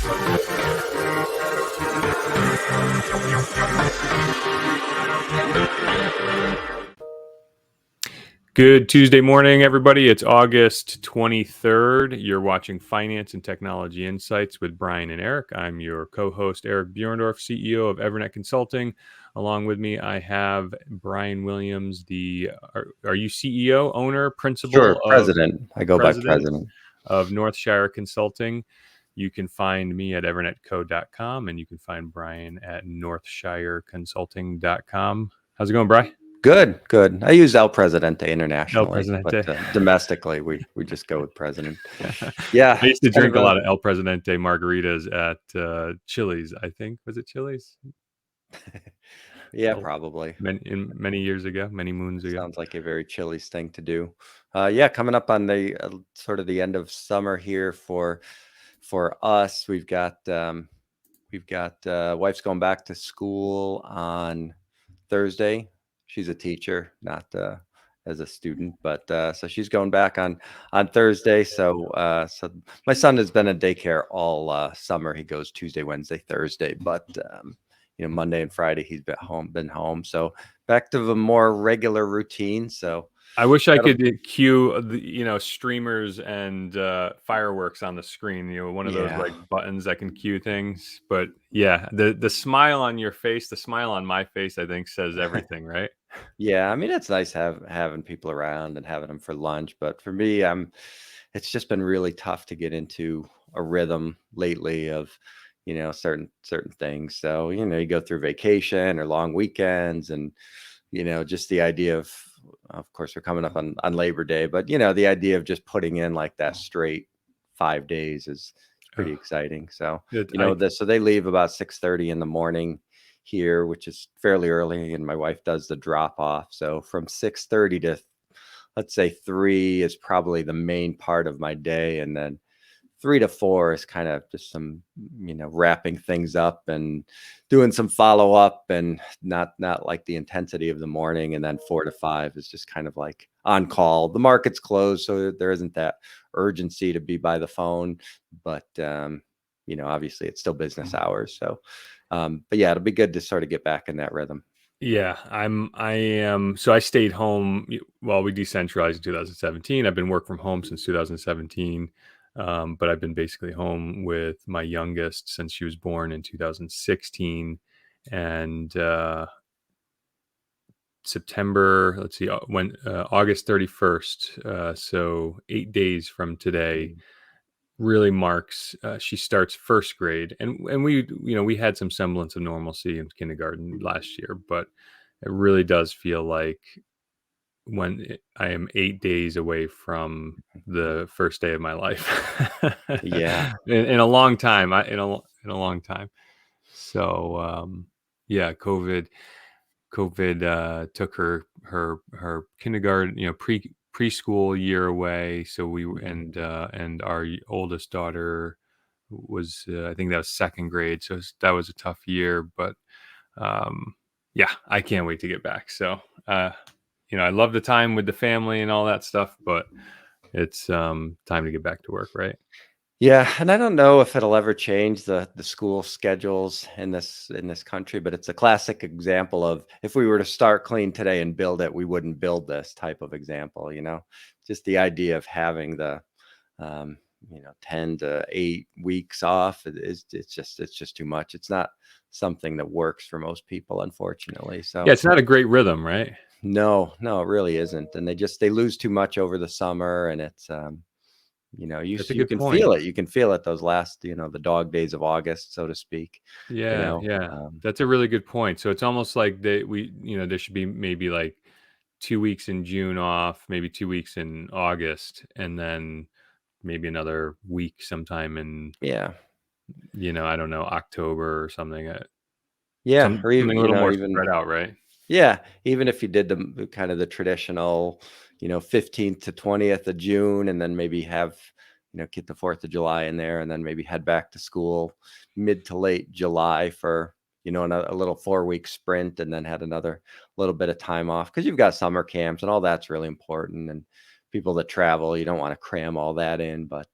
Good Tuesday morning, everybody. It's August 23rd. You're watching Finance and Technology Insights with Brian and Eric. I'm your co-host, Eric Buhrendorf, CEO of EVERNET Consulting. Along with me, I have Brian Williams, are you CEO, owner, principal? Sure, president. I go by president of Northshire Consulting. You can find me at evernetco.com, and you can find Brian at northshireconsulting.com. How's it going, Brian? Good. I use El Presidente internationally, El Presidente. but domestically, we just go with president. Yeah. I used to drink a lot of El Presidente margaritas at Chili's, I think. Was it Chili's? Yeah, probably. Many years ago, many moons ago. Sounds like a very Chili's thing to do. Yeah, coming up on the sort of the end of summer here for us. We've got wife's going back to school on Thursday. She's a teacher, not as a student, but so she's going back on Thursday. So my son has been in daycare all summer. He goes Tuesday, Wednesday, Thursday, but Monday and Friday he's been home. So back to the more regular routine. So I wish I could cue streamers and fireworks on the screen. One of those like buttons that can cue things. But yeah, the smile on your face, the smile on my face, I think says everything, right? Yeah, I mean, it's nice having people around and having them for lunch. But for me, it's just been really tough to get into a rhythm lately of certain things. So you go through vacation or long weekends, and just the idea of course we're coming up on Labor Day, but the idea of just putting in like that straight 5 days is pretty exciting. So so they leave about 6:30 in the morning here, which is fairly early, and my wife does the drop off. So from 6:30 to let's say 3 is probably the main part of my day, and then 3 to 4 is kind of just some wrapping things up and doing some follow up, and not like the intensity of the morning. And then 4 to 5 is just kind of like on call. The market's closed, so there isn't that urgency to be by the phone, but obviously it's still business hours. So but yeah, it'll be good to sort of get back in that rhythm. Yeah, I am. So I stayed home while we decentralized in 2017. I've been working from home since 2017. But I've been basically home with my youngest since she was born in 2016, and September, let's see, August 31st. So 8 days from today really marks, she starts first grade, and we had some semblance of normalcy in kindergarten last year, but it really does feel like I am 8 days away from the first day of my life. Yeah. in a long time. In a long time. So yeah, COVID took her kindergarten, preschool year away. So we and our oldest daughter was I think that was second grade. So that was a tough year, but yeah, I can't wait to get back. So I love the time with the family and all that stuff, but it's time to get back to work, right? Yeah, and I don't know if it'll ever change the school schedules in this country, but it's a classic example of if we were to start clean today and build it, we wouldn't build this type of example. Just the idea of having the 10 to 8 weeks off it's just too much. It's not something that works for most people, unfortunately. So yeah, it's not a great rhythm, right? No, it really isn't. And they lose too much over the summer, and it's you can feel it. You can feel it those last, the dog days of August, so to speak. Yeah. That's a really good point. So it's almost like there should be maybe like 2 weeks in June off, maybe 2 weeks in August, and then maybe another week sometime in I don't know, October or something. Or even something a little more spread out, right? Yeah, even if you did the kind of the traditional, 15th to 20th of June, and then maybe have, get the 4th of July in there, and then maybe head back to school mid to late July for, a little 4-week sprint, and then had another little bit of time off, because you've got summer camps and all that's really important. And people that travel, you don't want to cram all that in, but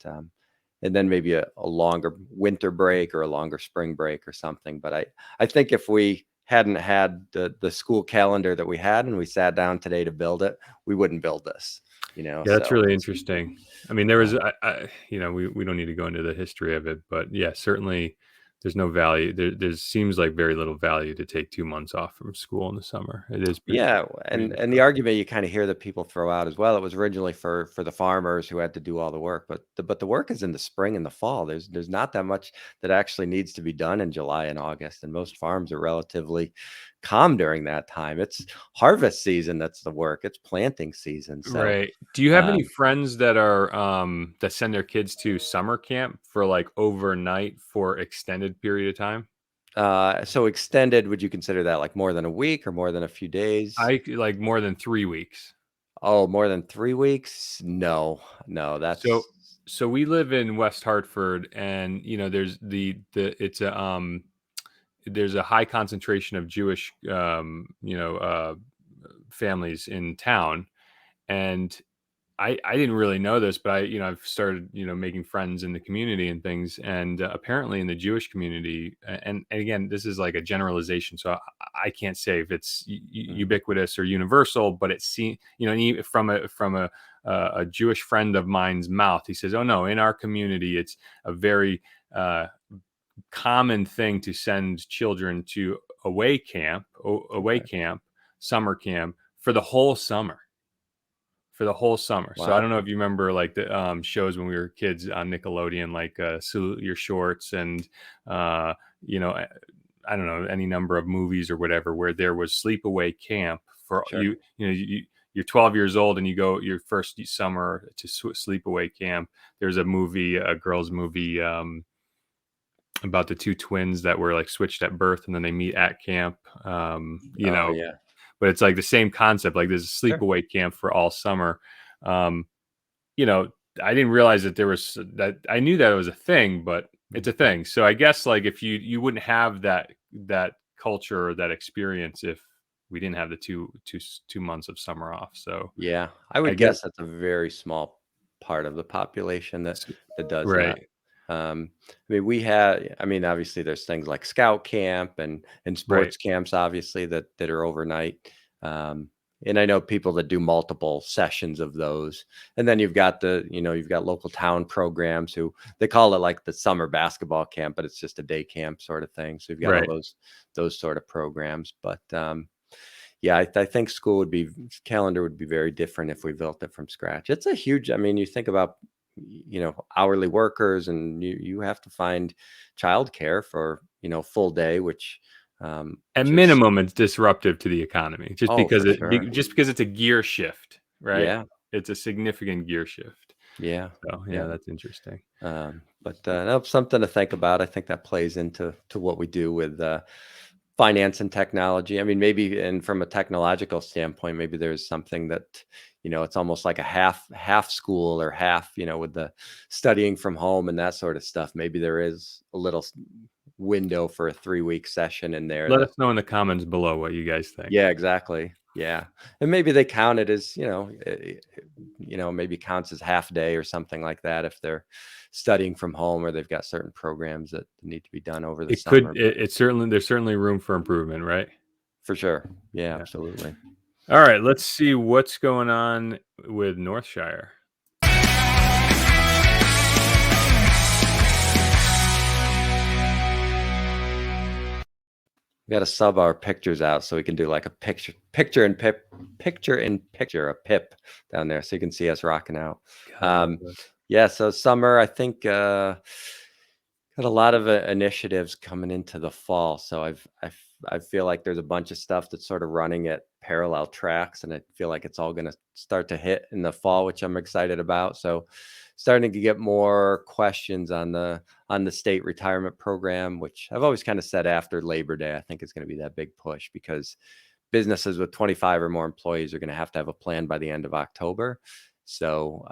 and then maybe a longer winter break or a longer spring break or something. But I think if we hadn't had the school calendar that we had and we sat down today to build it, we wouldn't build this, Yeah, that's so really it's interesting. I mean, there was, um, we don't need to go into the history of it, but yeah, certainly there's no value. There seems like very little value to take 2 months off from school in the summer. It is yeah, pretty and the disruptive. argument you kind of hear that people throw out as well, it was originally for the farmers who had to do all the work, but the work is in the spring and the fall. There's not that much that actually needs to be done in July and August, and most farms are relatively calm during that time. It's harvest season that's the work. It's planting season. So, Right. Do you have any um, friends that are that send their kids to summer camp for like overnight for extended period of time? so extended, would you consider that like more than a week or more than a few days? Like more than 3 weeks. Oh, more than 3 weeks? No, no, So that's so we live in West Hartford, and there's the it's a there's a high concentration of Jewish families in town, and I didn't really know this, but I've started making friends in the community and things, and apparently in the Jewish community, and again, this is like a generalization, so I can't say if it's mm, ubiquitous or universal, but it's seen, and from a Jewish friend of mine's mouth, he says, "Oh no, in our community, it's a very uh, common thing to send children to away okay. camp, summer camp for the whole summer." For the whole summer. So I Wow, don't know if you remember like the shows when we were kids on Nickelodeon, like Salute Your Shorts, and uh, you know, I I don't know, any number of movies or whatever where there was sleepaway camp for sure. you. You're 12 years old and you go your first summer to sleepaway camp. There's a movie, a girls' movie, about the two twins that were like switched at birth and then they meet at camp. Oh, yeah, But it's like the same concept. Like there's a sure. sleepaway camp for all summer. Um, you know, I didn't realize that there was that. I knew that it was a thing, but Mm. it's a thing. So I guess like if you wouldn't have that culture or that experience if we didn't have the 2 months of summer off. So Yeah, I I would guess guess that's a very small part of the population that does that. right, I mean, I mean, obviously, there's things like scout camp and right, sports camps, obviously, that are overnight. Um, and I know people that do multiple sessions of those. And then you've got local town programs who they call it like the summer basketball camp, but it's just a day camp sort of thing. So you've got all right. those sort of programs. But yeah, I think calendar would be very different if we built it from scratch. It's a huge, I mean, you think about, hourly workers and you have to find childcare for, full day, which, At just, minimum, it's disruptive to the economy just oh, because for sure. just because it's a gear shift, right? Yeah. It's a significant gear shift. Yeah. So yeah, Yeah. that's interesting. But no, something to think about. I think that plays into what we do with finance and technology. I mean, maybe, and from a technological standpoint, maybe there's something that it's almost like a half school or half, with the studying from home and that sort of stuff. Maybe there is a little window for a 3 week session in there Let that. us know in the comments below what you guys think. Yeah, exactly. Yeah. And maybe they count it as, maybe counts as half day or something like that if they're studying from home or they've got certain programs that need to be done over the It could summer. But it certainly there's certainly room for improvement, right? for sure. Yeah, Yeah. absolutely. All right, let's see what's going on with Northshire. We got to sub our pictures out so we can do like a picture, a pip down there so you can see us rocking out. God, I love Um, this. yeah, so summer, I think got a lot of initiatives coming into the fall, so I feel like there's a bunch of stuff that's sort of running at parallel tracks, and I feel like it's all going to start to hit in the fall, which I'm excited about. So, starting to get more questions on the state retirement program, which I've always kind of said after Labor Day, I think is going to be that big push because businesses with 25 or more employees are going to have a plan by the end of October. So,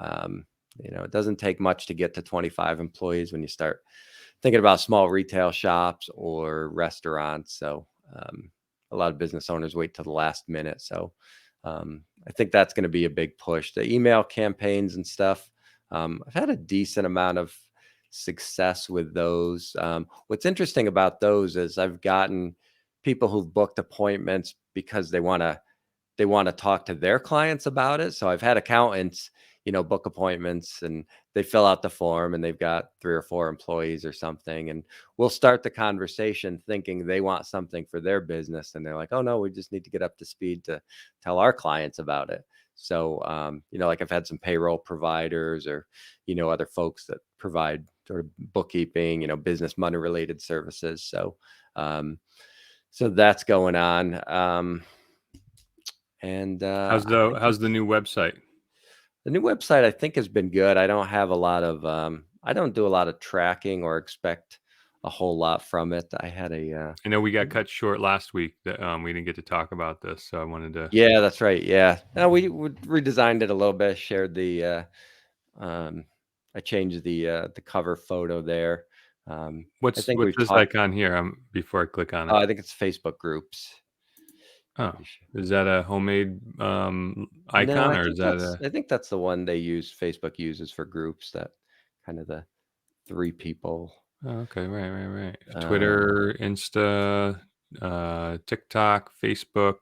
it doesn't take much to get to 25 employees when you start thinking about small retail shops or restaurants. So, a lot of business owners wait till the last minute. So, I think that's going to be a big push. The email campaigns and stuff. I've had a decent amount of success with those. What's interesting about those is I've gotten people who've booked appointments because they want to talk to their clients about it. So I've had accountants, book appointments, and they fill out the form, and they've got 3 or 4 employees or something. And we'll start the conversation thinking they want something for their business. And they're like, oh, no, we just need to get up to speed to tell our clients about it. So, like I've had some payroll providers or, other folks that provide sort of bookkeeping, business money related services. So that's going on. And I think How's the new website? the new website, I think, has been good. I don't have a lot of, I don't do a lot of tracking or expect a whole lot from it. I had I know we got cut short last week that we didn't get to talk about this, so I wanted to. yeah, that's right. Yeah. No, we redesigned it a little bit, shared um, I changed the cover photo there. I think What's we've this talked, icon here? Before I click on it. I think it's Facebook groups. Oh, Pretty sure. is that a homemade No, icon, or is that a? I think that's the one they use, Facebook uses for groups, that kind of the 3 people. Oh, okay, right. Um, Twitter, Insta, TikTok, Facebook.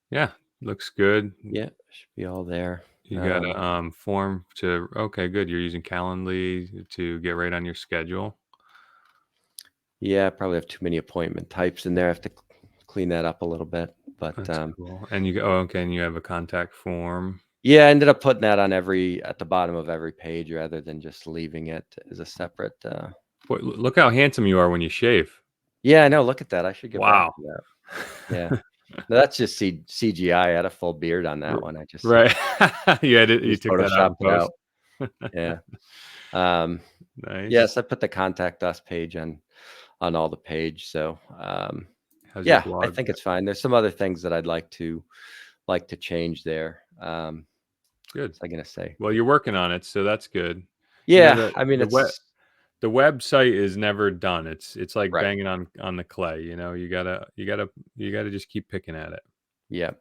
Yeah, looks good. yeah, should be all there. You got Um, a form to. Okay, good. You're using Calendly to get right on your schedule. Yeah, I probably have too many appointment types in there. I have to clean that up a little bit. But That's cool. And you go. Oh, okay, and you have a contact form. yeah, I ended up putting that on at the bottom of every page rather than just leaving it as a separate. Boy, look how handsome you are when you shave. Yeah, I know. Look at that. I should get back Wow. to that. Yeah, no, that's just CGI. I had a full beard on that one. I just Right. You just took that out in photoshopped it post. out. Yeah. Um, Nice. yes, I put the contact us page on all the page. So How's your yeah, I blog? think it's fine. There's some other things that I'd like to change there. Good. Was I gonna say? Well, you're working on it, so that's good. You know, Yeah, I mean, it's the website is never done. It's like right. banging on the clay, you know. You gotta just keep picking at it. Yeah.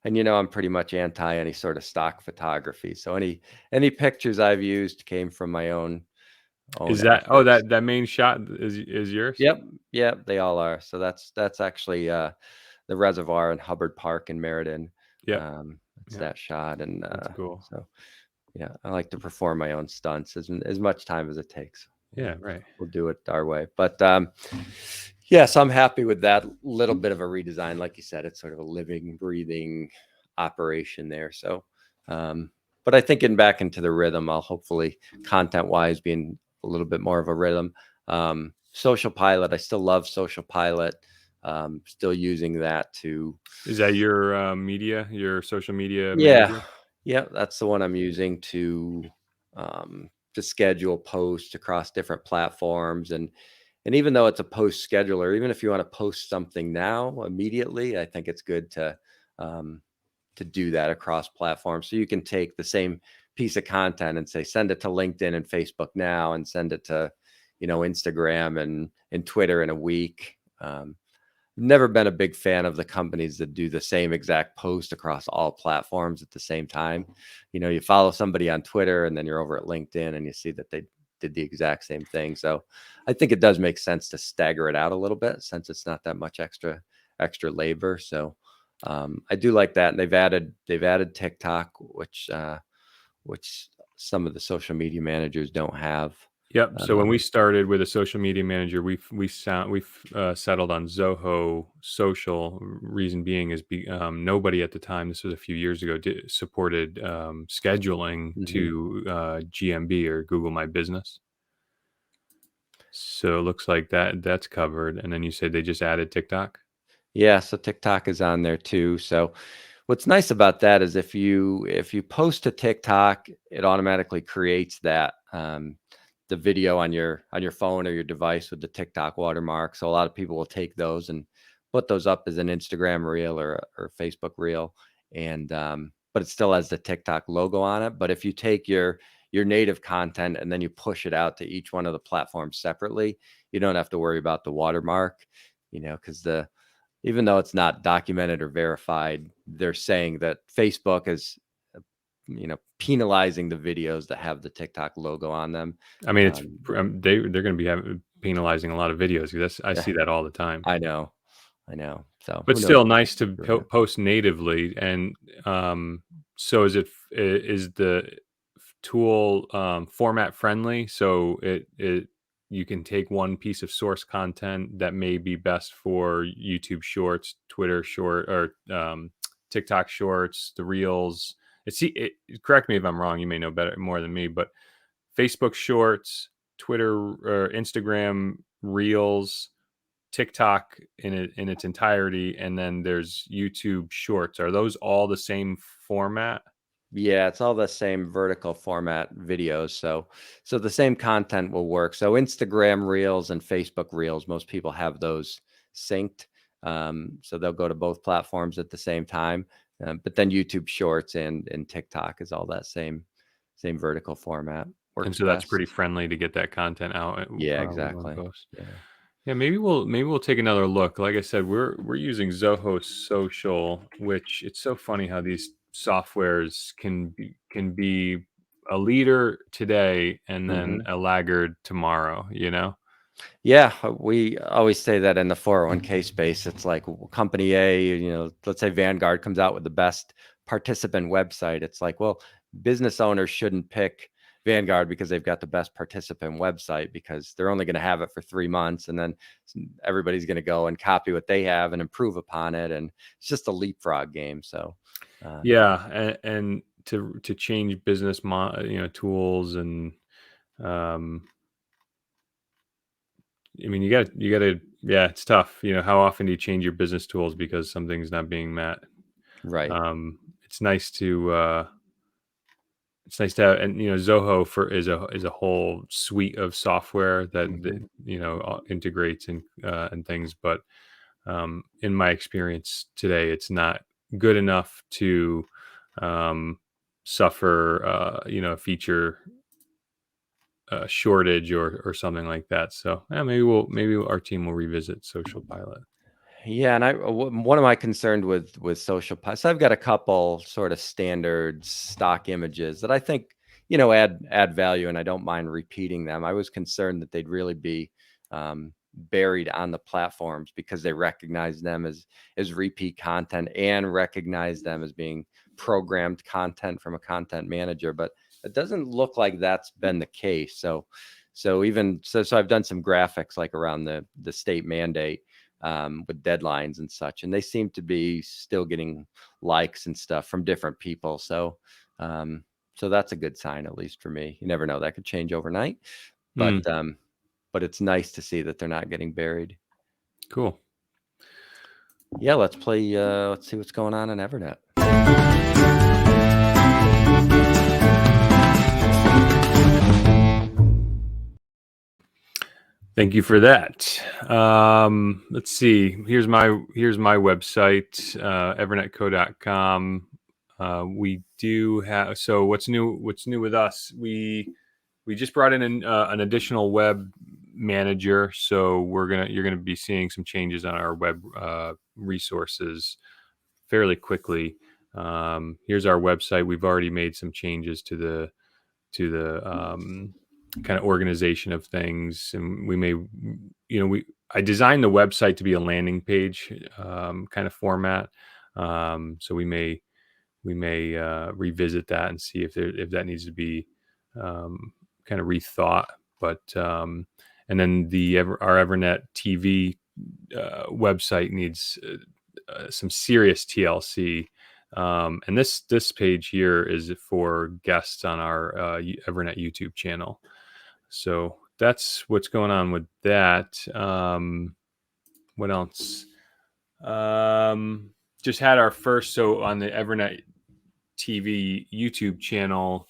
And I'm pretty much anti any sort of stock photography. So any pictures I've used came from my own Is that oh, efforts. that main shot is yours? Yep. Yep, they all are. So that's actually the reservoir in Hubbard Park in Meriden. Yep. It's Yep. that shot. And That's cool. so yeah, I like to perform my own stunts as much time as it takes. Yeah, right. We'll do it our way. But yes, I'm happy with that little bit of a redesign. Like you said, it's sort of a living, breathing operation there. So, but I think getting back into the rhythm, I'll hopefully content wise being a little bit more of a rhythm. Social Pilot, I still love Social Pilot. Still using that to, Is that your your social media yeah, manager? yeah, that's the one I'm using to schedule posts across different platforms. And even though it's a post scheduler, even if you want to post something now immediately, I think it's good um, to do that across platforms. So you can take the same piece of content and say, send it to LinkedIn and Facebook now, and send it to, Instagram and Twitter in a week. Never been a big fan of the companies that do the same exact post across all platforms at the same time. You follow somebody on Twitter and then you're over at LinkedIn and you see that they did the exact same thing. So I think it does make sense to stagger it out a little bit since it's not that much extra labor. So I do like that. And they've added TikTok, which some of the social media managers don't have. Yep. So when we Um, started with a social media manager, we've settled on Zoho Social. Reason being is nobody at the time. This was a few years ago. Supported scheduling mhm. to GMB or Google My Business. So it looks like that's covered. And then you said they just added TikTok. Yeah, so TikTok is on there too. So what's nice about that is if you post to TikTok, it automatically creates that the video on your phone or your device with the TikTok watermark. So a lot of people will take those and put those up as an Instagram reel or Facebook reel, and but it still has the TikTok logo on it. But if you take your native content and then you push it out to each one of the platforms separately, you don't have to worry about the watermark, because even though it's not documented or verified, they're saying that Facebook is penalizing the videos that have the TikTok logo on them. I mean, it's Um, they're going to be penalizing a lot of videos. I see that all the time. I know, I know. So But who knows still, what nice to doing it. post natively. And so, is the tool format friendly? So it you can take one piece of source content that may be best for YouTube Shorts, Twitter Short, or TikTok Shorts, the Reels. Correct me if I'm wrong. You may know better more than me, but Facebook Shorts, Twitter or Instagram Reels, TikTok in its entirety, and then there's YouTube Shorts. Are those all the same format? Yeah, it's all the same vertical format videos. So the same content will work. So Instagram Reels and Facebook Reels, most people have those synced. So they'll go to both platforms at the same time. But then YouTube Shorts and TikTok is all that same vertical format. And Works so that's pretty best. friendly to get that content out Yeah, with one exactly. post. Yeah. Yeah, maybe we'll take another look. Like I said, we're using Zoho Social, which it's so funny how these softwares can be a leader today and then hmm a laggard tomorrow, you know? Yeah, we always say that in the 401k space. It's like company A, let's say Vanguard comes out with the best participant website. It's like, well, business owners shouldn't pick Vanguard because they've got the best participant website, because they're only going to have it for 3 months, and then everybody's going to go and copy what they have and improve upon it. And it's just a leapfrog game. So, um, Yeah, and to change business tools and um I mean you got to yeah, it's tough. How often do you change your business tools because something's not being met? right. It's nice to have, and Zoho is a whole suite of software that hmm integrates and things, but in my experience today, it's not good enough to um, suffer a feature shortage or something like that. So yeah, maybe our team will revisit Social Pilot. Yeah, and one of my concerns with social so I've got a couple sort of standard stock images that I think add value, and I don't mind repeating them. I was concerned that they'd really be buried on the platforms because they recognize them as repeat content and recognize them as being programmed content from a content manager, but it doesn't look like that's been the case. So I've done some graphics like around the state mandate, with deadlines and such, and they seem to be still getting likes and stuff from different people. Um, so that's a good sign, at least for me. You never know; that could change overnight, but Hmm, um, but it's nice to see that they're not getting buried. cool. Yeah, let's play. Let's see what's going on in EverNet. Thank you for that. Let's see. Here's my website, evernetco.com. We do have, so what's new with us? We just brought in an additional web manager, so you're gonna be seeing some changes on our web resources fairly quickly. Here's our website. We've already made some changes to the kind of organization of things, and we may, I designed the website to be a landing page kind of format. So we may revisit that and see if that needs to be kind of rethought. But and then our EverNet TV website needs some serious TLC. And this page here is for guests on our EverNet YouTube channel. So that's what's going on with that. What else? Just had our first, so on the EverNet TV YouTube channel,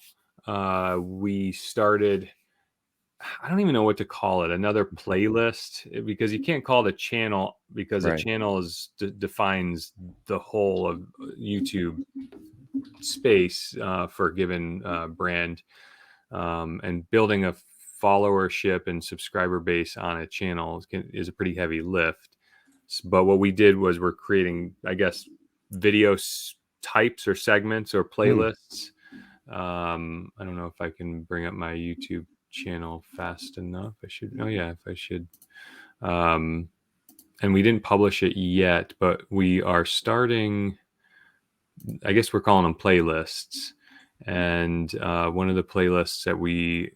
we started, I don't even know what to call it, another playlist, because you can't call it a channel, because a Right. channel defines the whole of YouTube space for a given brand, and building a followership and subscriber base on a channel is a pretty heavy lift. But what we did was we're creating, I guess, video types or segments or Hmm. playlists. I don't know if I can bring up my YouTube channel fast enough. I should. Oh yeah, if I should. Um, and we didn't publish it yet, but we are starting. I guess we're calling them playlists. And one of the playlists that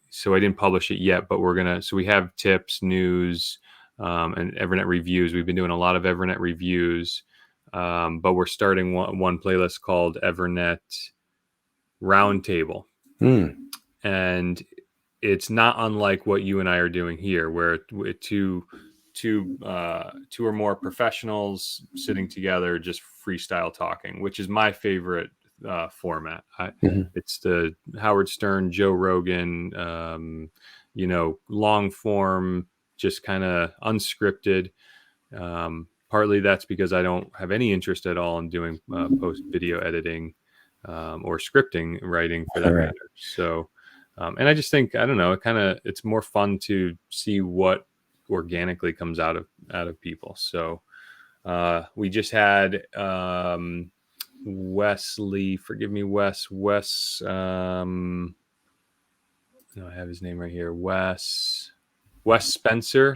so I didn't publish it yet, but so we have tips, news, and EVERNET reviews. We've been doing a lot of EVERNET reviews, but we're starting one playlist called EVERNET Roundtable. Hmm. And it's not unlike what you and I are doing here, where two or more professionals sitting together, just freestyle talking, which is my favorite format. Mhm. It's the Howard Stern, Joe Rogan, long form, just kind of unscripted. Partly that's because I don't have any interest at all in doing post video editing or scripting writing for All that right. matter. So, and I just think, I don't know, it's more fun to see what organically comes out of people. So we just had Wesley, forgive me, Wes, no, I have his name right here. Wes Spencer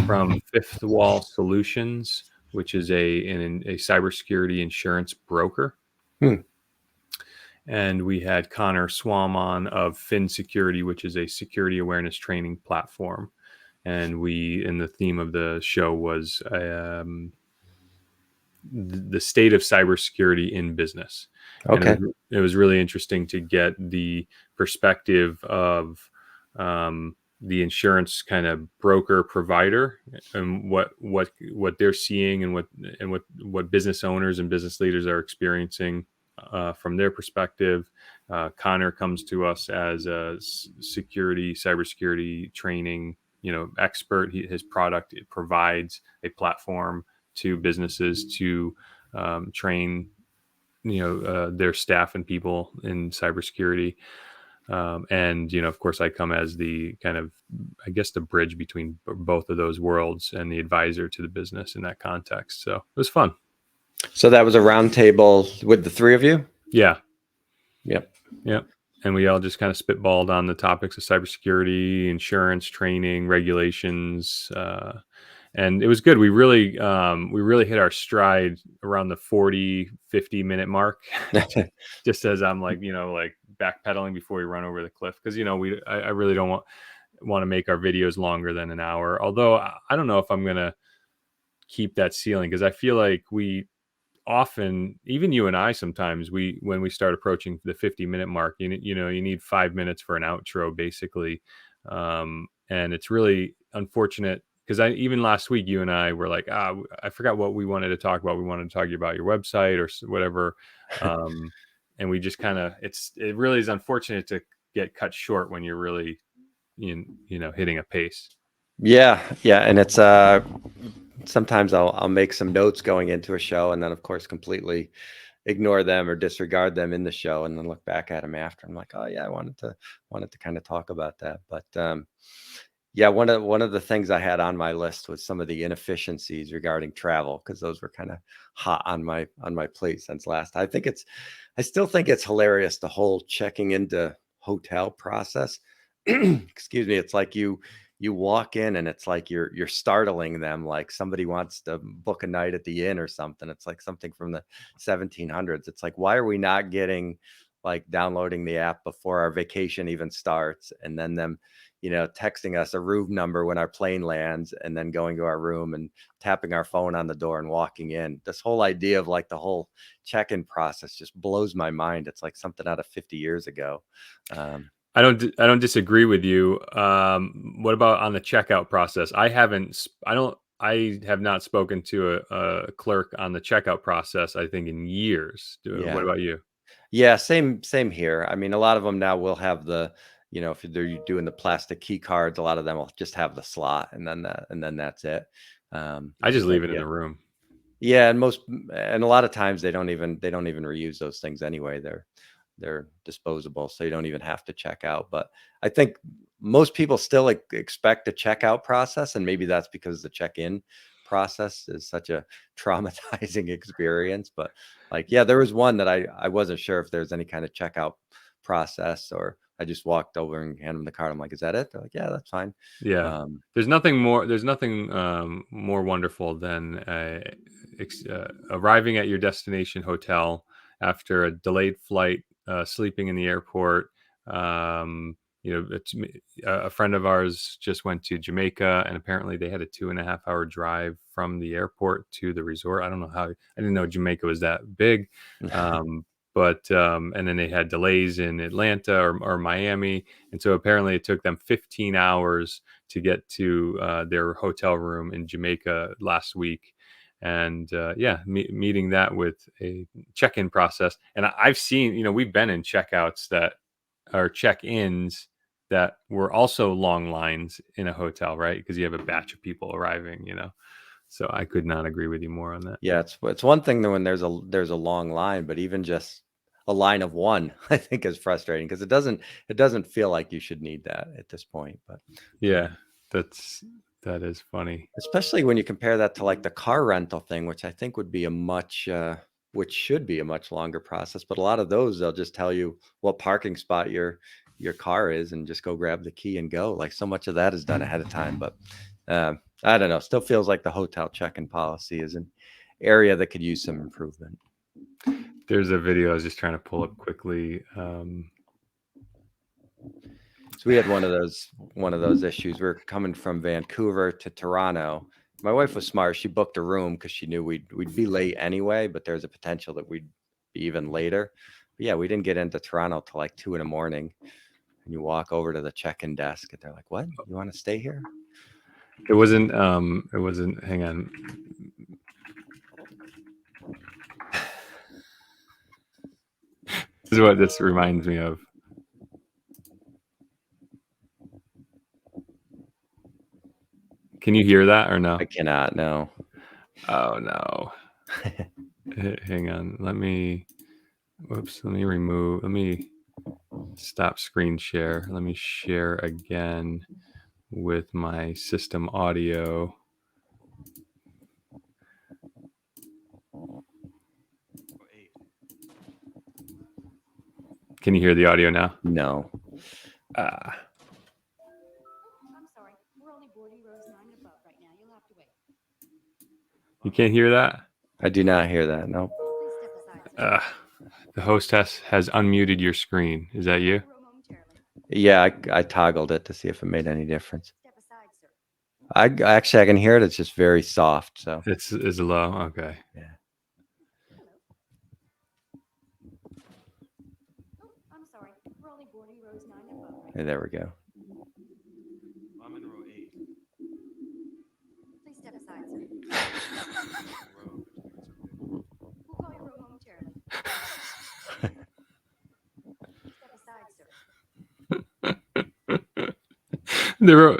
from Fifth Wall Solutions, which is a cybersecurity insurance broker. Hmm. And we had Connor Swam of Fin Security, which is a security awareness training platform. And the theme of the show was the state of cybersecurity in business. And Okay. it was really interesting to get the perspective of the insurance kind of broker provider and what they're seeing and what business owners and business leaders are experiencing from their perspective. Connor comes to us as a cybersecurity training expert. His product, it provides a platform to businesses to train their staff and people in cybersecurity. And of course, I come as the kind of, I guess, the bridge between both of those worlds and the advisor to the business in that context. So it was fun. So that was a round table with the three of you? Yeah. Yep. Yep. And we all just kind of spitballed on the topics of cybersecurity, insurance, training, regulations, and it was good. We really hit our stride around the 40-50 minute mark. just as I'm like backpedaling before we run over the cliff, because I really don't want to make our videos longer than an hour, although I don't know if I'm gonna keep that ceiling, because I feel like we often, even you and I, sometimes when we start approaching the 50-minute mark, you need 5 minutes for an outro basically. And it's really unfortunate, because even last week you and I were like, I forgot what we wanted to talk about. We wanted to talk about your website or whatever. And we just kind of, it really is unfortunate to get cut short when you're really hitting a pace. Yeah. Yeah. And it's sometimes I'll make some notes going into a show and then of course completely ignore them or disregard them in the show and then look back at them after. I'm like, oh yeah, I wanted to kind of talk about that. But yeah, one of the things I had on my list was some of the inefficiencies regarding travel, because those were kind of hot on my plate since last. I still think it's hilarious, the whole checking into hotel process. Excuse me. It's like you walk in and it's like you're startling them, like somebody wants to book a night at the inn or something. It's like something from the 1700s. It's like, why are we not getting like downloading the app before our vacation even starts, and then them texting us a room number when our plane lands, and then going to our room and tapping our phone on the door and walking in. This whole idea of like the whole check-in process just blows my mind. It's like something out of 50 years ago. I don't disagree with you. What about on the checkout process? I have not spoken to a clerk on the checkout process, I think, in years. What Yeah. about you? Yeah, same here. I mean, a lot of them now will have if they're doing the plastic key cards, a lot of them will just have the slot, and then that's it. I just But leave it in yeah. the room. Yeah, and a lot of times they don't even reuse those things anyway. They're disposable, so you don't even have to check out. But I think most people still expect a checkout process, and maybe that's because the check-in process is such a traumatizing experience. But like, yeah, there was one that I wasn't sure if there's any kind of checkout process, or I just walked over and handed them the card. I'm like, "Is that it?" They're like, "Yeah, that's fine." Yeah. Um, There's nothing more wonderful than arriving at your destination hotel after a delayed flight, sleeping in the airport. Um, a friend of ours just went to Jamaica, and apparently they had a 2.5 hour drive from the airport to the resort. I don't know how. I didn't know Jamaica was that big. Um, but and then they had delays in Atlanta or Miami, and so apparently it took them 15 hours to get to their hotel room in Jamaica last week. And meeting that with a check-in process. And I've seen, we've been in checkouts that are check-ins that were also long lines in a hotel, right? Because you have a batch of people arriving. So I could not agree with you more on that. Yeah, it's one thing that when there's a long line, but even just a line of one, I think is frustrating because it doesn't feel like you should need that at this point. But Yeah, um, that is funny. especially when you compare that to like the car rental thing, which I think would be which should be a much longer process. But a lot of those, they'll just tell you what parking spot your car is and just go grab the key and go. Like so much of that is done ahead of time. But I don't know. Still feels like the hotel check-in policy is an area that could use some improvement. There's a video I was just trying to pull up quickly. So we had one of those issues. We are coming from Vancouver to Toronto. My wife was smart. She booked a room because she knew we'd be late anyway, but there's a potential that we'd be even later. But yeah, we didn't get into Toronto till like 2 a.m. And you walk over to the check-in desk and they're like, "What? You want to stay here?" It wasn't. It wasn't. Hang on. This is what this reminds me of. Can you hear that or no? I cannot. No. Oh no. Hang on. Let me remove. Let me stop screen share. Let me share again with my system audio. Can you hear the audio now? No. Ah. I'm sorry. We're only boarding rows 9 and above right now. You'll have to wait. You can't hear that? I do not hear that. No. Please step aside, sir. The host has unmuted your screen. Is that you? Row momentarily. Yeah, I toggled it to see if it made any difference. Step aside, sir. I can hear it. It's just very soft. So It's low. Okay. yeah. Oh, I'm sorry. We're only boarding rows 9 and above right Hey, there we go. I'm in row 8. Please step aside, sir. We'll call your row momentarily. Step aside, sir.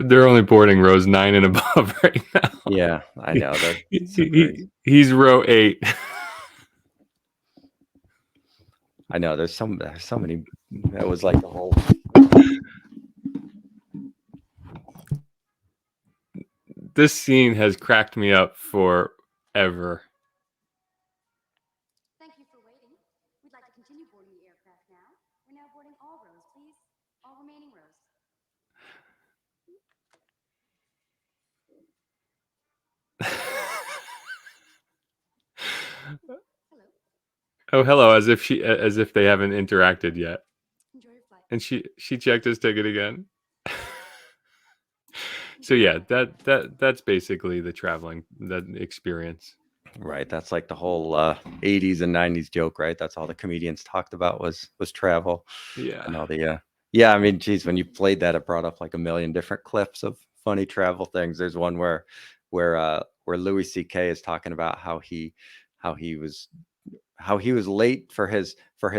They're only boarding rows 9 and above right now. Yeah, I know that. He's row 8. I know there's so many. That was like the whole. This scene has cracked me up forever. Thank you for waiting. We'd like to continue boarding the aircraft now. We're now boarding all rows, please. All remaining rows. Hello. Oh, hello, as if they haven't interacted yet. Enjoy your flight. And she checked his ticket again. So yeah, that's basically the traveling that experience. Right, that's like the whole 80s and 90s joke, right? That's all the comedians talked about was travel. Yeah. And all the yeah, I mean, geez, when you played that, it brought up like a million different clips of funny travel things. There's one where Louis C.K. is talking about how he was late for his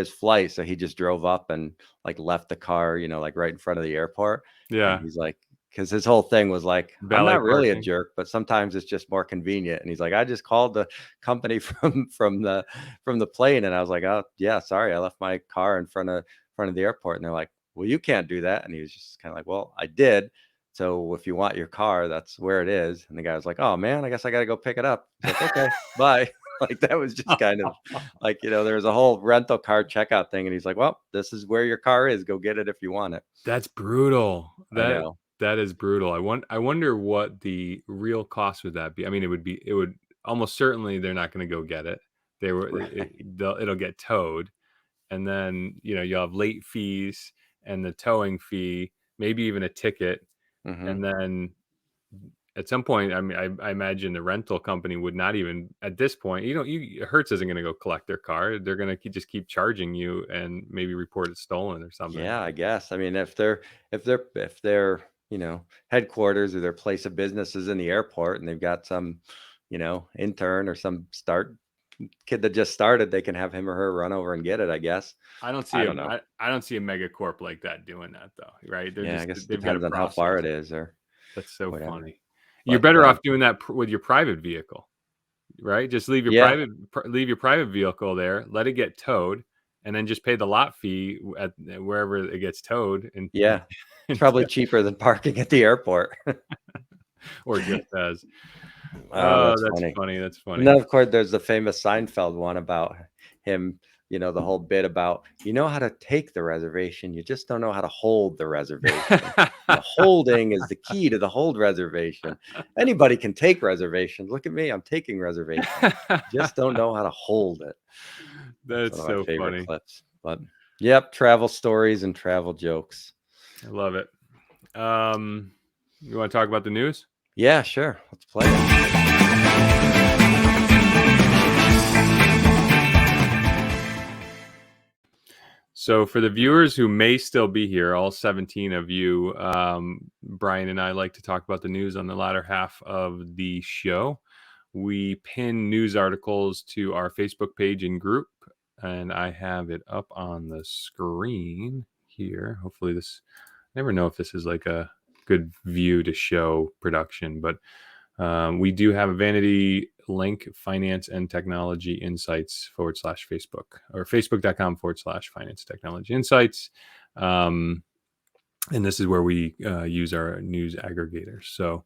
flight, so he just drove up and like left the car, like right in front of the airport. And Yeah. he's like, because his whole thing was like, I'm Valet not really a parking. jerk, but sometimes it's just more convenient. And he's like, I just called the company from the plane, and I was like, oh yeah, sorry, I left my car in front of the airport. And they're like, well, you can't do that. And he was just kind of like, well, I did. So if you want your car, that's where it is. And the guy was like, oh man, I guess I got to go pick it up. He's like, okay, bye. Like that was just kind of like, there was a whole rental car checkout thing, and he's like, "Well, this is where your car is. Go get it if you want it." That's brutal. I know. That is brutal. I wonder what the real cost would that be. I mean, it would almost certainly they're not going to go get it. They were Right. it'll get towed, and then you'll have late fees and the towing fee, maybe even a ticket, Hmm. and then at some point, I mean, I imagine the rental company would not even at this point. Hertz isn't going to go collect their car. They're going to just keep charging you and maybe report it stolen or something. Yeah, I guess. I mean, if their headquarters or their place of business is in the airport, and they've got some intern or some start kid that just started, they can have him or her run over and get it, I guess. I don't see I a don't know. I don't see a megacorp like that doing that though, right? Yeah, I guess it They've got a depends on how far process. it is or That's so whatever. funny. You're But better off doing that with your private vehicle, right? Just yeah, leave your private vehicle there, let it get towed, and then just pay the lot fee at wherever it gets towed, and yeah. It's probably cheaper than parking at the airport. or just as. Oh, Oh, that's that's funny. funny. That's And funny. then, of course, there's the famous Seinfeld one about him, the whole bit about, you know how to take the reservation, you just don't know how to hold the reservation. The holding is the key to the hold reservation. Anybody can take reservations. Look at me, I'm taking reservations. Just don't know how to hold it. That's one That's of my so favorite funny. clips. But yep, travel stories and travel jokes. I love it. You want to talk about the news? Yeah, sure. Let's play it. So, for the viewers who may still be here, all 17 of you, Brian and I like to talk about the news on the latter half of the show. We pin news articles to our Facebook page and group, and I have it up on the screen here. Hopefully, I never know if this is like a good view to show production, but we do have a vanity link, finance and technology insights /Facebook, or facebook.com/finance technology insights. And this is where we use our news aggregators. So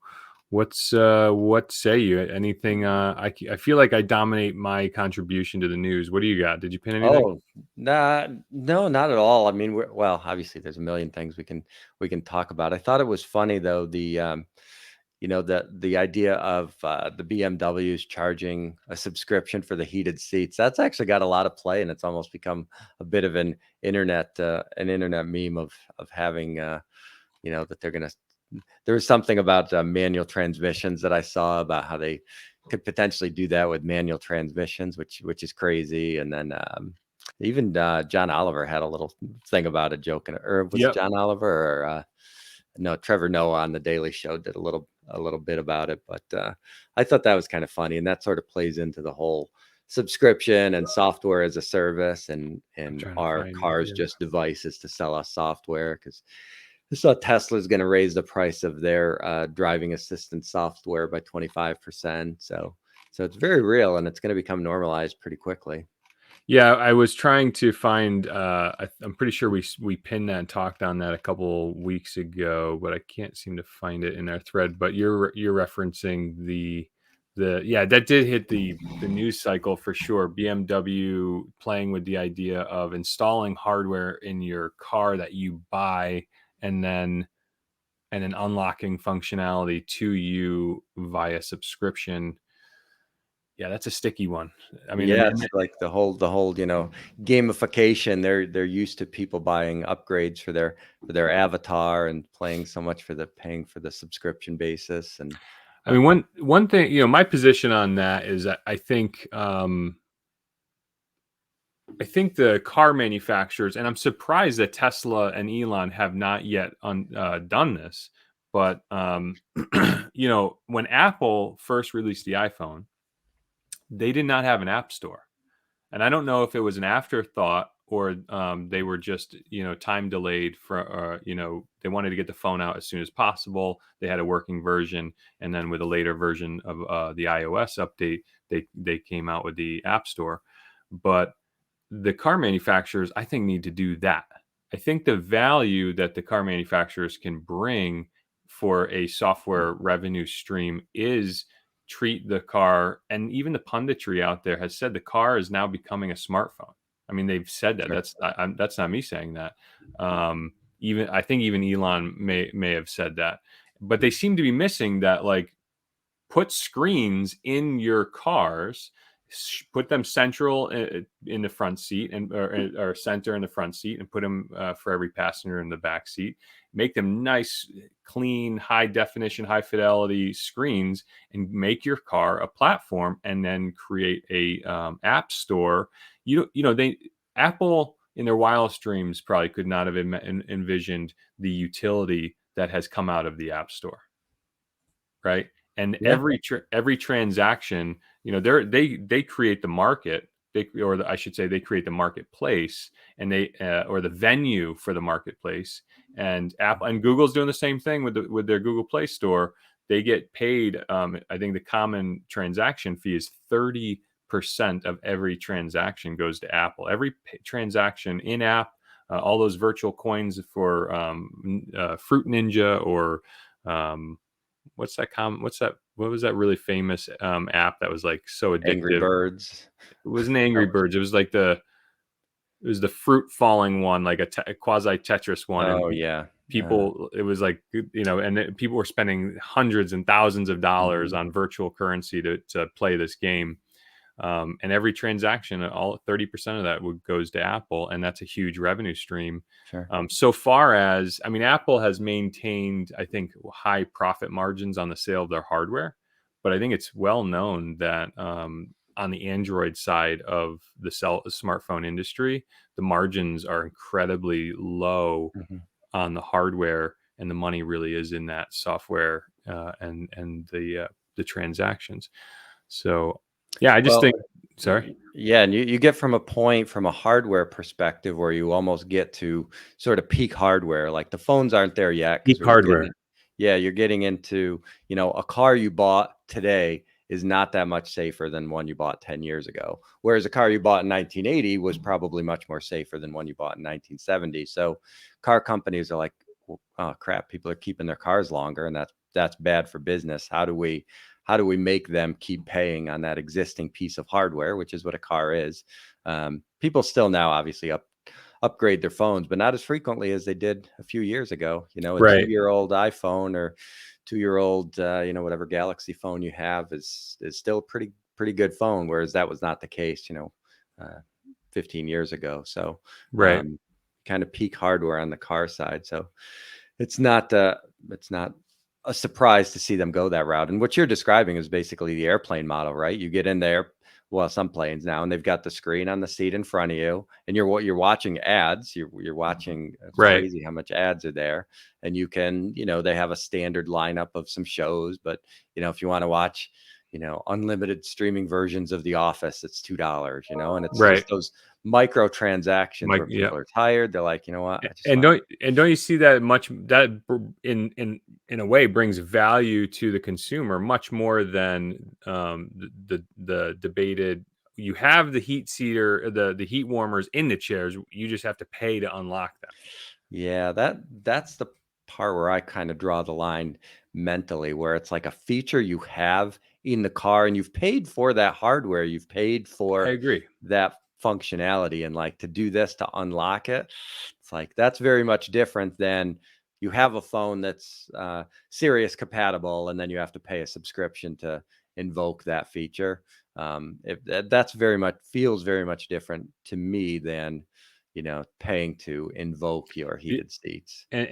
what say you? Anything? I feel like I dominate my contribution to the news. What do you got? Did you pin anything? Oh, nah, no, not at all. I mean, well, obviously there's a million things we can talk about. I thought it was funny though, the idea of the BMWs charging a subscription for the heated seats. That's actually got a lot of play, and it's almost become a bit of an internet meme of having that they're gonna. There was something about manual transmissions that I saw about how they could potentially do that with manual transmissions, which is crazy. And then even John Oliver had a little thing about it, joking, or was it Yep. John Oliver or no, Trevor Noah on the Daily Show did a little bit about it. But I thought that was kind of funny, and that sort of plays into the whole subscription and software as a service, and I'm and trying to our find it. cars Yeah. just devices to sell us software. Because I saw Tesla's going to raise the price of their driving assistance software by 25%. So it's very real, and it's going to become normalized pretty quickly. Yeah, I was trying to find. I'm pretty sure we pinned that and talked on that a couple weeks ago, but I can't seem to find it in our thread. But you're referencing the yeah, that did hit the news cycle for sure. BMW playing with the idea of installing hardware in your car that you buy, and then unlocking functionality to you via subscription. Yeah, that's a sticky one. I mean, Yeah, it's like the whole gamification. They're used to people buying upgrades for their avatar and paying for the subscription basis. And I mean, one thing, my position on that is that I think the car manufacturers, and I'm surprised that Tesla and Elon have not yet done this, but when Apple first released the iPhone, they did not have an app store. And I don't know if it was an afterthought or they were just time delayed for they wanted to get the phone out as soon as possible. They had a working version, and then with a later version of the iOS update, they came out with the App Store. But the car manufacturers, I think, need to do that. I think the value that the car manufacturers can bring for a software revenue stream is treat the car, and even the punditry out there has said the car is now becoming a smartphone. I mean, they've said that. Sure. That's not me saying that. Even I think even Elon may have said that, but they seem to be missing that, like, put screens in your cars, put them central in the front seat, and or center in the front seat, and put them for every passenger in the back seat. Make them nice, clean, high definition, high fidelity screens, and make your car a platform, and then create a app store. They Apple in their wildest dreams probably could not have envisioned the utility that has come out of the App Store, right? And Yeah. every transaction, they create the market, I should say, they create the marketplace, and they or the venue for the marketplace. And Apple and Google's doing the same thing with their Google Play Store. They get paid. I think the common transaction fee is 30% of every transaction goes to Apple. Every transaction in app, all those virtual coins for Fruit Ninja, or what was that really famous app that was like so Angry addictive? Birds. It wasn't Angry Oh, Birds. It was like it was the fruit falling one, like a quasi Tetris one, and oh yeah. people, it was like, and people were spending hundreds and thousands of dollars Mhm. on virtual currency to play this game. And every transaction, all 30% of that goes to Apple, and that's a huge revenue stream. Sure. So far as, I mean, Apple has maintained, I think, high profit margins on the sale of their hardware, but I think it's well known that on the Android side of the smartphone industry, the margins are incredibly low Mhm. on the hardware, and the money really is in that software and the transactions. So yeah, I just Well, think. Sorry. yeah, and you get from a point from a hardware perspective where you almost get to sort of peak hardware. Like the phones aren't there yet because Peak we're getting, hardware. yeah, you're getting into, a car you bought today is not that much safer than one you bought 10 years ago. Whereas a car you bought in 1980 was probably much more safer than one you bought in 1970. So car companies are like, "Well, oh crap, people are keeping their cars longer, and that's bad for business. How do we make them keep paying on that existing piece of hardware, which is what a car is?" People still now obviously upgrade their phones, but not as frequently as they did a few years ago. A Right. 2-year-old iPhone or 2-year-old, whatever Galaxy phone you have is still a pretty good phone, whereas that was not the case, uh, 15 years ago. So Right. um, kind of peak hardware on the car side. So it's not a surprise to see them go that route. And what you're describing is basically the airplane model, right? You get in there, well, some planes now, and they've got the screen on the seat in front of you, and you're watching ads. You're watching. It's Right. crazy how much ads are there, and you can, they have a standard lineup of some shows, but if you want to watch, unlimited streaming versions of The Office, it's $2, and it's Right. just those micro transactions Mike. where Yeah. people are tired. They're like, you know what, I just And want to. don't you see that much, that in a way brings value to the consumer much more than the debated. You have the heat seater, the heat warmers in the chairs. You just have to pay to unlock them. Yeah, that's the part where I kind of draw the line mentally, where it's like a feature you have in the car and you've paid for that hardware, you've paid I for agree. that functionality, and like to do this to unlock it, it's like that's very much different than you have a phone that's Sirius compatible and then you have to pay a subscription to invoke that feature. If that's very much feels very much different to me than paying to invoke your heated seats. And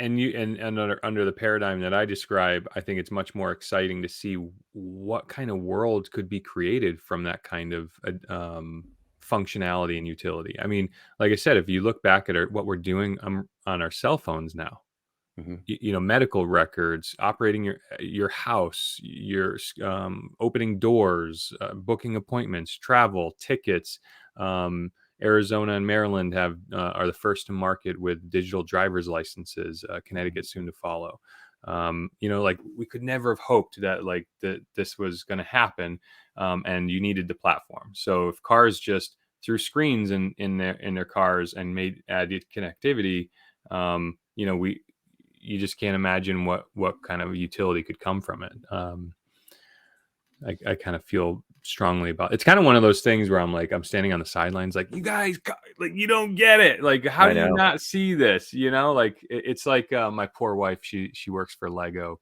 under the paradigm that I describe, I think it's much more exciting to see what kind of world could be created from that kind of functionality and utility. I mean, like I said, if you look back at what we're doing on our cell phones now, Mhm. medical records, operating your house, your opening doors, booking appointments, travel, tickets. Um, Arizona and Maryland are the first to market with digital driver's licenses. Connecticut soon to follow. Like, we could never have hoped that, like, that this was going to happen, and you needed the platform. So if cars just threw screens in their cars and made added connectivity, we you just can't imagine what kind of utility could come from it. I kind of feel strongly about. It's kind of one of those things where I'm standing on the sidelines, like, you guys, like, you don't get it. Like, how I do you know. not see this? Like it's like my poor wife. She works for Lego,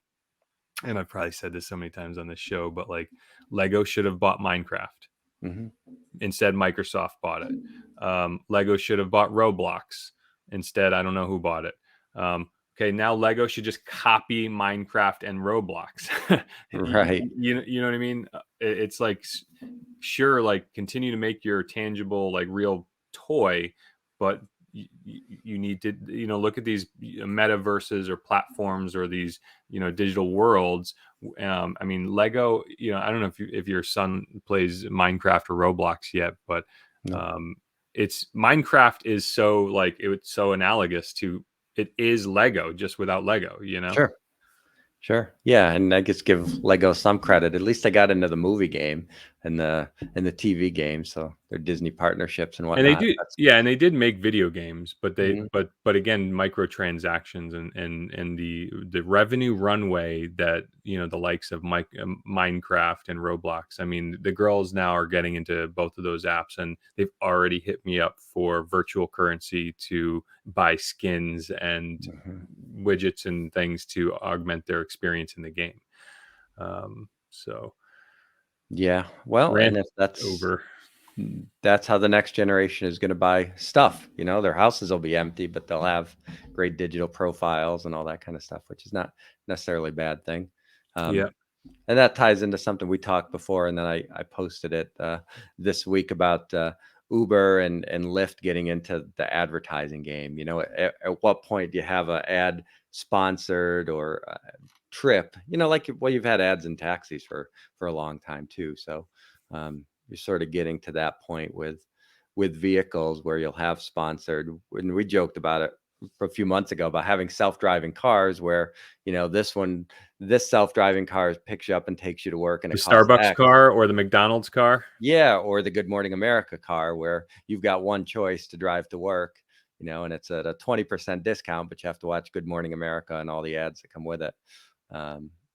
and I've probably said this so many times on this show, but like, Lego should have bought Minecraft. Hmm. Instead, Microsoft bought it. Lego should have bought Roblox. Instead, I don't know who bought it. Okay, now Lego should just copy Minecraft and Roblox. Right. You know what I mean? It's like, sure, like, continue to make your tangible, like, real toy, but you need to, look at these metaverses or platforms or these, digital worlds. I mean, Lego, I don't know if your son plays Minecraft or Roblox yet, but No. it's Minecraft is so, like, it's so analogous to, it is Lego just without Lego, Sure. Sure. Yeah, and I guess give Lego some credit. At least they got into the movie game and the TV game, so their Disney partnerships and And they whatnot. do, That's yeah, and they did make video games, but Mhm. but again, microtransactions and the revenue runway that, the likes of Minecraft and Roblox. I mean, the girls now are getting into both of those apps, and they've already hit me up for virtual currency to buy skins and Mhm. widgets and things to augment their experience in the game. So Yeah. Well, rant and if over. that's how the next generation is going to buy stuff. Their houses will be empty, but they'll have great digital profiles and all that kind of stuff, which is not necessarily a bad thing. Yeah. Um, and that ties into something we talked before, and then I posted it this week about Uber and Lyft getting into the advertising game. At what point do you have an ad sponsored or trip? Like, well, you've had ads in taxis for a long time too. So you're sort of getting to that point with vehicles where you'll have sponsored. And we joked about it for a few months ago about having self-driving cars where this self-driving car picks you up and takes you to work and The it costs Starbucks X. car or the McDonald's car. Yeah, or the Good Morning America car where you've got one choice to drive to work, and it's at a 20% discount, but you have to watch Good Morning America and all the ads that come with it.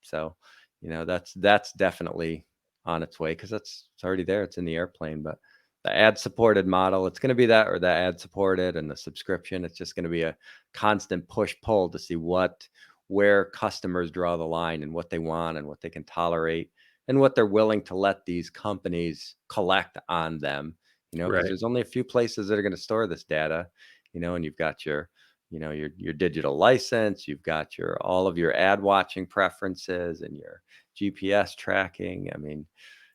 So, that's definitely on its way because it's already there. It's in the airplane, but the ad supported model, it's going to be that, or the ad supported and the subscription. It's just going to be a constant push pull to see where customers draw the line and what they want and what they can tolerate and what they're willing to let these companies collect on them, because Right. there's only a few places that are going to store this data, and you've got your digital license, you've got all of your ad watching preferences and your GPS tracking. I mean,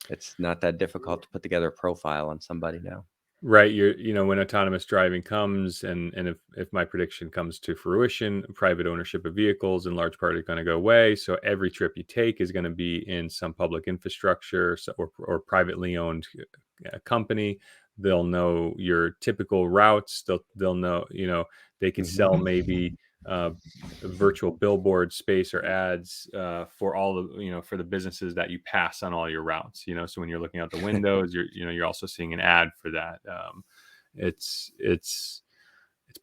it's not that difficult to put together a profile on somebody now. Right. When autonomous driving comes, and if my prediction comes to fruition, private ownership of vehicles in large part are going to go away. So every trip you take is going to be in some public infrastructure, or privately owned company. They'll know your typical routes. They'll know, they could sell Mhm. maybe uh, virtual billboard space or ads for all the, for the businesses that you pass on all your routes. So when you're looking out the windows, you're also seeing an ad for that. It's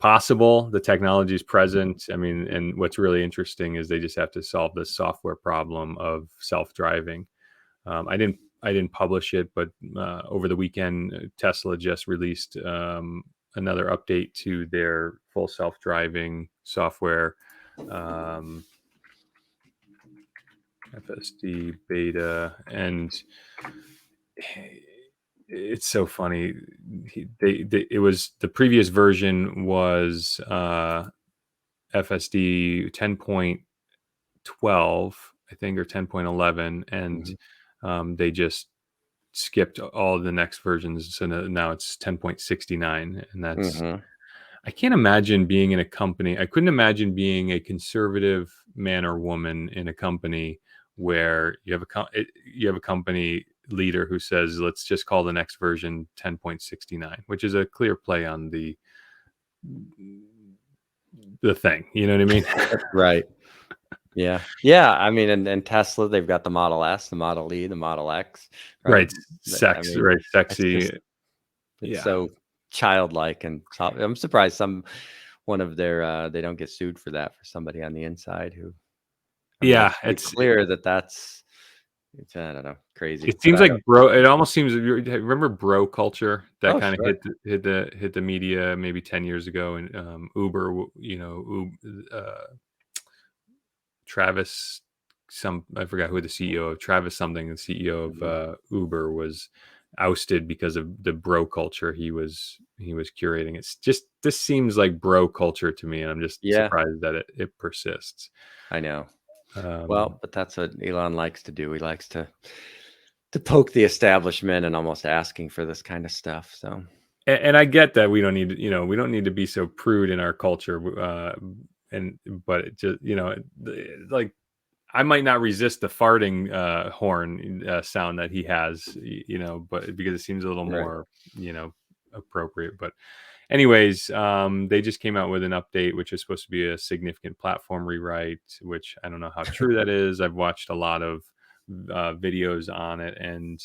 possible. The technology is present. I mean, and what's really interesting is they just have to solve the software problem of self-driving. I didn't publish it, but over the weekend, Tesla just released another update to their full self-driving software, um, FSD beta, and it's so funny. It was, the previous version was FSD 10.12, I think, or 10.11, and Mhm. they just skipped all of the next versions. So now it's 10.69, and that's, Mhm. I can't imagine being in a company. I couldn't imagine being a conservative man or woman in a company where you have a company leader who says, let's just call the next version 10.69, which is a clear play on the thing. You know what I mean? Right. Yeah. Yeah. I mean, and Tesla, they've got the Model S, the Model E, the Model X, right? Right. I Sex, mean, right. it's Sexy. just it's Yeah. so childlike and I'm surprised one of their they don't get sued for that for somebody on the inside who, I mean, it's Yeah. pretty clear that that's, I don't know, crazy. It But seems like bro. It almost seems. Remember bro culture that oh, kind of sure. hit the media maybe 10 years ago, and Uber. Travis, I forgot who the CEO of Travis something, the CEO of Mhm. Uber, was ousted because of the bro culture he was curating. It's just, this seems like bro culture to me, and I'm just Yeah, surprised that it persists. I know. Um, Well, but that's what Elon likes to do. He likes to poke the establishment and almost asking for this kind of stuff. So and I get that we don't need, we don't need to be so prude in our culture, and but it just, like, I might not resist the farting horn sound that he has, but because it seems a little right. more, appropriate. But anyways, they just came out with an update, which is supposed to be a significant platform rewrite, which I don't know how true that is. I've watched a lot of videos on it, and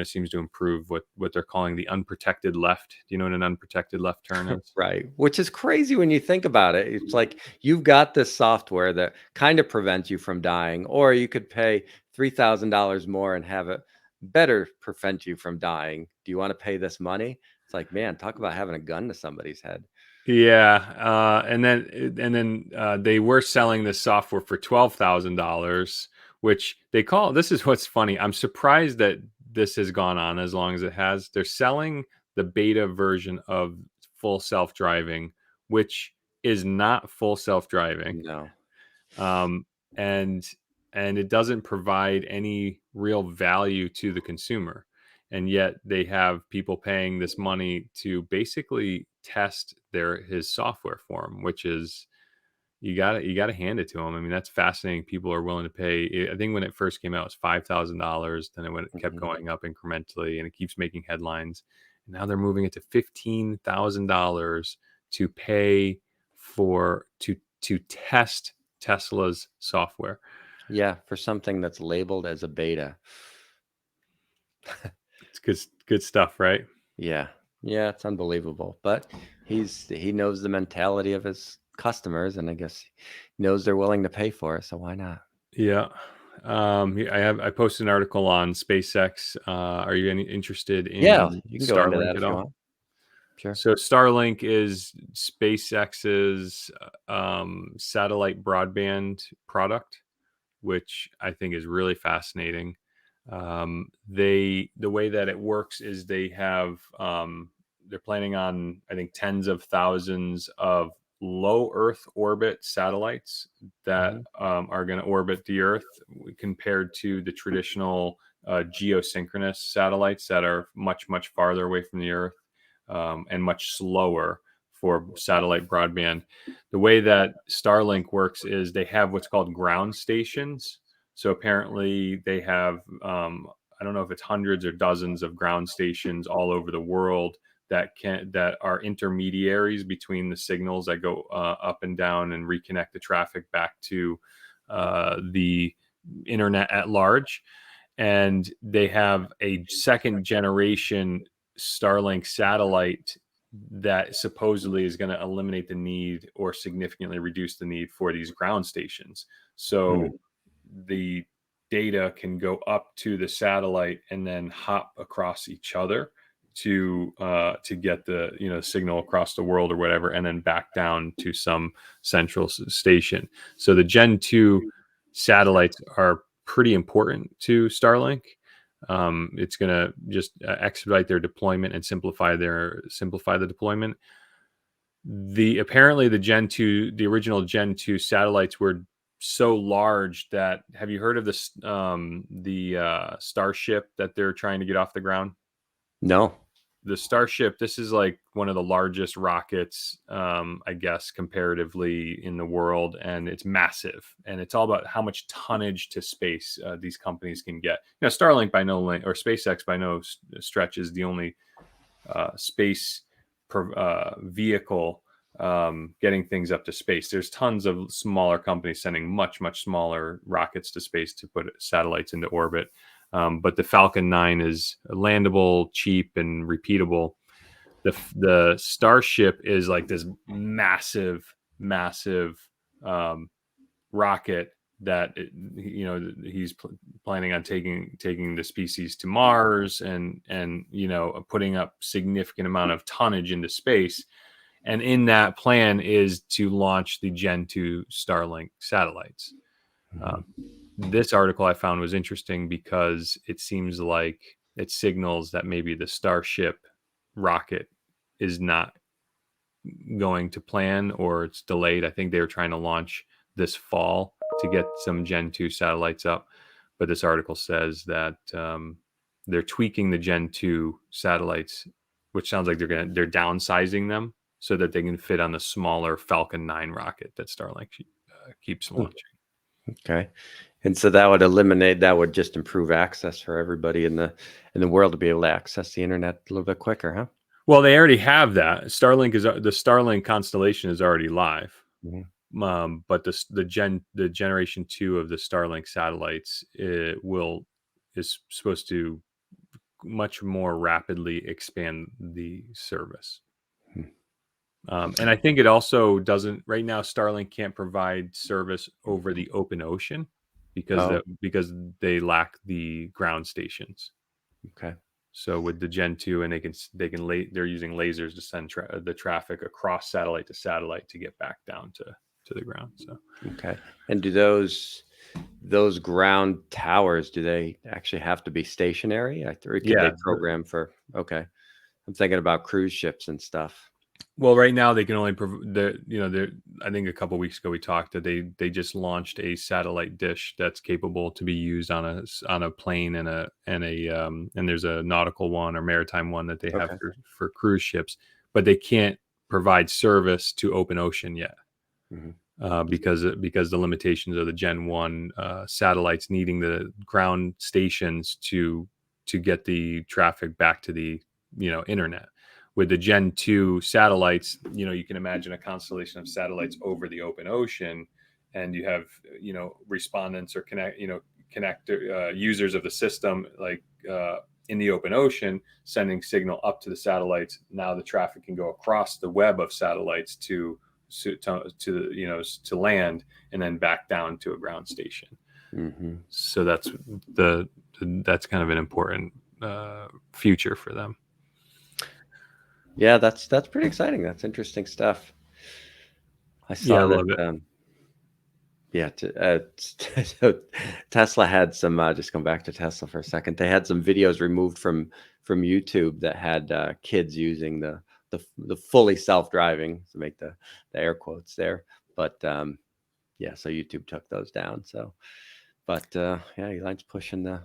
seems to improve what they're calling the unprotected left. Do you know what an unprotected left turn is? Right, which is crazy when you think about it. It's like you've got this software that kind of prevents you from dying, or you could pay $3,000 more and have it better prevent you from dying. Do you want to pay this money? It's like, man, talk about having a gun to somebody's head. Yeah, and then they were selling this software for $12,000, which they call. This is what's funny. I'm surprised that this has gone on as long as it has. They're selling the beta version of full self driving, which is not full self driving, No. um, and it doesn't provide any real value to the consumer, and yet they have people paying this money to basically test his software for him, which is, you gotta hand it to him. I mean, that's fascinating. People are willing to pay. I think when it first came out, it was $5,000. Then it kept Mhm. going up incrementally, and it keeps making headlines. And now they're moving it to $15,000 to pay for to test Tesla's software. Yeah, for something that's labeled as a beta. It's good stuff, right? Yeah. Yeah, it's unbelievable. But he knows the mentality of his customers, and I guess he knows they're willing to pay for it, so why not? Yeah. I posted an article on SpaceX. Are you interested Yeah, in you can go into Starlink that at if you all? want. Sure. So Starlink is SpaceX's satellite broadband product, which I think is really fascinating. The way that it works is they're planning on, I think, tens of thousands of low Earth orbit satellites that Mhm. are going to orbit the Earth, compared to the traditional geosynchronous satellites that are much farther away from the Earth, and much slower for satellite broadband. The way that Starlink works is they have what's called ground stations. So apparently they have, I don't know if it's hundreds or dozens of ground stations all over the world that are intermediaries between the signals that go up and down and reconnect the traffic back to the internet at large. And they have a second generation Starlink satellite that supposedly is going to eliminate the need or significantly reduce the need for these ground stations. Hmm. So the data can go up to the satellite and then hop across each other to get the signal across the world or whatever, and then back down to some central station. So the Gen 2 satellites are pretty important to Starlink. It's going to just expedite their deployment and simplify the deployment. Apparently the original Gen 2 satellites were so large that, have you heard of this the Starship that they're trying to get off the ground? No. The Starship, this is like one of the largest rockets, I guess, comparatively in the world, and it's massive. And it's all about how much tonnage to space these companies can get. Starlink by no length, or SpaceX by no stretch, is the only space vehicle getting things up to space. There's tons of smaller companies sending much smaller rockets to space to put satellites into orbit. But the Falcon 9 is landable, cheap, and repeatable. The Starship is like this massive um, rocket that he's planning on taking the species to Mars and putting up significant amount of tonnage into space. And in that plan is to launch the Gen 2 Starlink satellites. This article I found was interesting because it seems like it signals that maybe the Starship rocket is not going to plan, or it's delayed. I think they were trying to launch this fall to get some Gen 2 satellites up. But this article says that they're tweaking the Gen 2 satellites, which sounds like they're downsizing them so that they can fit on the smaller Falcon 9 rocket that Starlink keeps launching. Okay. And so that would just improve access for everybody in the world to be able to access the internet a little bit quicker, huh? Well, they already have that. The Starlink constellation is already live. Mm-hmm. But the generation 2 of the Starlink satellites is supposed to much more rapidly expand the service. And I think it also doesn't right now. Starlink can't provide service over the open ocean because they lack the ground stations. Okay. So with the Gen 2, and they're using lasers to send the traffic across satellite to satellite to get back down to the ground. So okay. And do those ground towers, do they actually have to be stationary? Or can they program for? Okay. I'm thinking about cruise ships and stuff. Well, right now they can only I think a couple of weeks ago we talked that they just launched a satellite dish that's capable to be used on a plane and there's a nautical one or maritime one that they have for cruise ships, but they can't provide service to open ocean yet. Mm-hmm. Because the limitations of the Gen 1 satellites needing the ground stations to get the traffic back to the internet. With the Gen 2 satellites, you can imagine a constellation of satellites over the open ocean, and you have respondents or users of the system like in the open ocean sending signal up to the satellites. Now the traffic can go across the web of satellites to land and then back down to a ground station. Mm-hmm. So that's kind of an important future for them. Yeah, that's pretty exciting. That's interesting stuff. I saw that. So Tesla had some. Just going back to Tesla for a second. They had some videos removed from YouTube that had kids using the fully self-driving, to make the air quotes there. But so YouTube took those down. So, but Elon's pushing the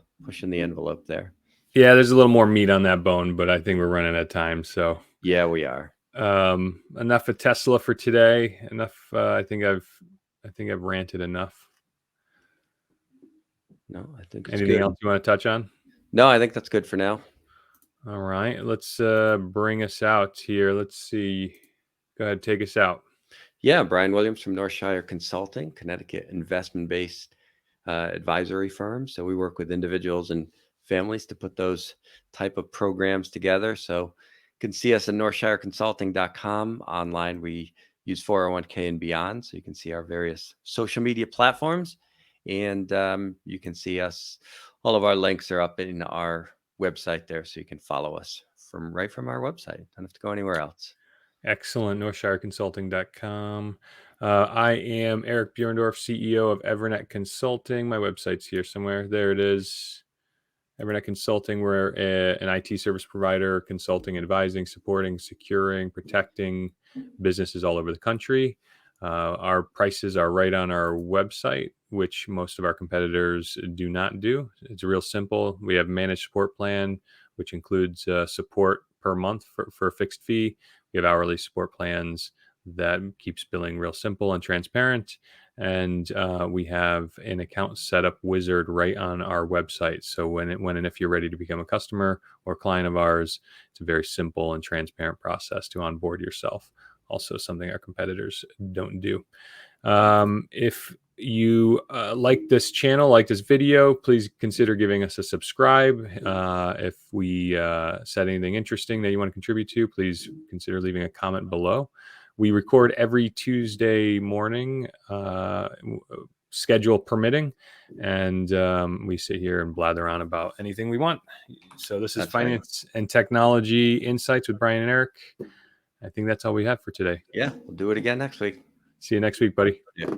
envelope there. Yeah, there's a little more meat on that bone, but I think we're running out of time. So yeah, we are. Enough of Tesla for today. Enough. I think I've ranted enough. No, I think it's anything good. else you want to touch on? No, I think that's good for now. All right, let's bring us out here. Let's see. Go ahead, take us out. Yeah, Brian Williams from Northshire Consulting, Connecticut investment-based advisory firm. So we work with individuals and families to put those type of programs together. So you can see us at northshireconsulting.com. Online, we use 401k and beyond. So you can see our various social media platforms, and you can see us. All of our links are up in our website there, so you can follow us from our website. Don't have to go anywhere else. Excellent. NorthshireConsulting.com. I am Eric Buhrendorf, CEO of EVERNET Consulting. My website's here somewhere. There it is. EVERNET Consulting. We're an IT service provider, consulting, advising, supporting, securing, protecting businesses all over the country. Our prices are right on our website, which most of our competitors do not do. It's real simple. We have a managed support plan, which includes support per month for a fixed fee. We have hourly support plans that keeps billing real simple and transparent. And we have an account setup wizard right on our website. So when and if you're ready to become a customer or client of ours, it's a very simple and transparent process to onboard yourself. Also something our competitors don't do. If you like this channel, like this video, please consider giving us a subscribe. If we said anything interesting that you want to contribute to, please consider leaving a comment below. We record every Tuesday morning, schedule permitting, and we sit here and blather on about anything we want. So this is That's right. Finance and Technology Insights with Brian and Eric. I think that's all we have for today. Yeah, we'll do it again next week. See you next week, buddy. Yeah.